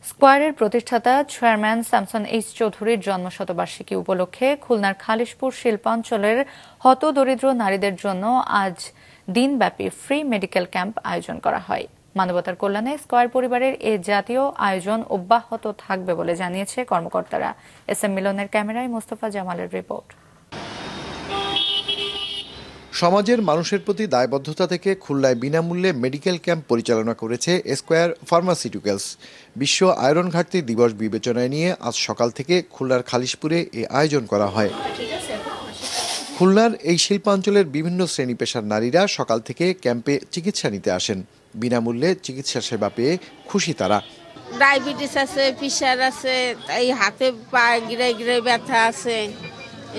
স্কয়ারের প্রতিষ্ঠাতা chairman Samson H চৌধুরীর জন্মশতবার্ষিকী উপলক্ষে খুলনার খালিশপুর শিল্পাঞ্চলের হতদরিদ্র নারীদের জন্য আজ দিনব্যাপী ফ্রি মেডিকেল ক্যাম্প আয়োজন করা হয়। মানবতার কল্যাণে স্কয়ার পরিবারের এ জাতীয় আয়োজন অব্যাহত থাকবে বলে জানিয়েছে কর্মকর্তারা। এস এম মিলনের ক্যামেরায় মোস্তফা জামালের রিপোর্ট। সমাজের মানুষের প্রতি দায়বদ্ধতা থেকে খুলনায় বিনামূল্যে মেডিকেল ক্যাম্প পরিচালনা করেছে স্কয়ার ফার্মাসিউটিক্যালস। বিশ্ব আয়রন ঘাটতি দিবস বিবেচনায় নিয়ে আজ সকাল থেকে খুলনার খালিশপুরে এ আয়োজন করা হয়। খুলনার এই শিল্পাঞ্চলের বিভিন্ন শ্রেণী পেশার নারীরা সকাল থেকে ক্যাম্পে চিকিৎসা নিতে আসেন। বিনামূল্যে চিকিৎসা সেবা পেয়ে খুশি তারা। ডায়াবেটিস আছে, প্রেশার আছে, এই হাতে পা গিরাই গিরাই ব্যথা আছে,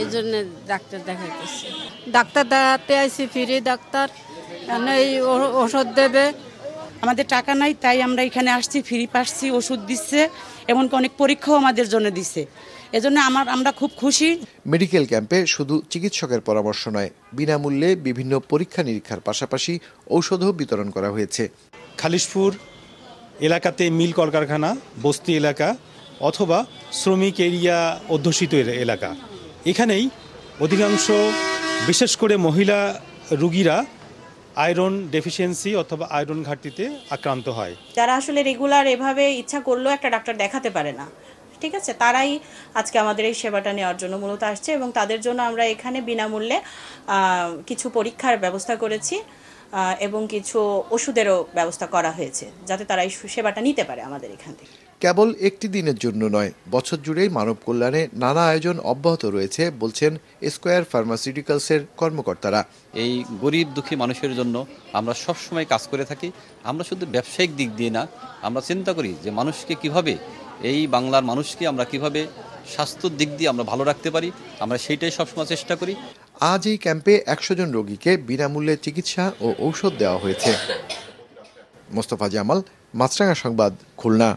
এই জন্য ডাক্তার দেখাইতেছি। ডাক্তার দেখাতে আইসি, ফ্রি ডাক্তার, এই ওষুধ দেবে। আমাদের টাকা নাই, তাই আমরা এখানে আসছি, ফ্রি পাচ্ছি, ওষুধ দিচ্ছে, এমনকি অনেক পরীক্ষাও আমাদের জন্য দিচ্ছে। এজন্য আমরা খুব খুশি। মেডিকেল ক্যাম্পে শুধু চিকিৎসকের পরামর্শ নয়, বিনামূল্যে বিভিন্ন পরীক্ষা নিরীক্ষার পাশাপাশি ঔষধও বিতরণ করা হয়েছে। খালিশপুর এলাকাতে মিল কলকারখানা, বস্তি এলাকা অথবা শ্রমিক এরিয়া অধ্যুষিত এলাকা, এখানেই অধিকাংশ বিশেষ করে মহিলা রোগীরা আয়রন ডেফিসিয়েন্সি অথবা আয়রন ঘাটতিতে আক্রান্ত হয়। যারা আসলে রেগুলার এভাবে ইচ্ছা করলেও একটা ডাক্তার দেখাতে পারে না, ঠিক আছে, তারাই আজকে আমাদের এই সেবাটা নেওয়ার জন্য মূলত আসছে এবং তাদের জন্য আমরা এখানে বিনামূল্যে কিছু পরীক্ষার ব্যবস্থা করেছি এবং কিছু ওষুধেরও ব্যবস্থা করা হয়েছে যাতে তারা এই সেবাটা নিতে পারে আমাদের এখান থেকে। কেবল একটি দিনের জন্য নয়, বছর জুড়েই মানব কল্যাণে নানা আয়োজন অব্যাহত রয়েছে বলছেন স্কয়ার ফার্মাসিউটিক্যালসের কর্মকর্তারা। এই গরিব দুঃখী মানুষের জন্য আমরা সবসময় কাজ করে থাকি। আমরা শুধু ব্যবসায়িক দিক দিয়ে না, আমরা চিন্তা করি যে মানুষকে কিভাবে, এই বাংলার মানুষকে আমরা কিভাবে স্বাস্থ্যর দিক দিয়ে আমরা ভালো রাখতে পারি, আমরা সেইটাই সবসময় চেষ্টা করি। আজ এই ক্যাম্পে 100 জন রোগীকে বিনামূল্যে চিকিৎসা ও ঔষধ দেওয়া হয়েছে। মোস্তফা জামাল, মাছরাঙা সংবাদ, খুলনা।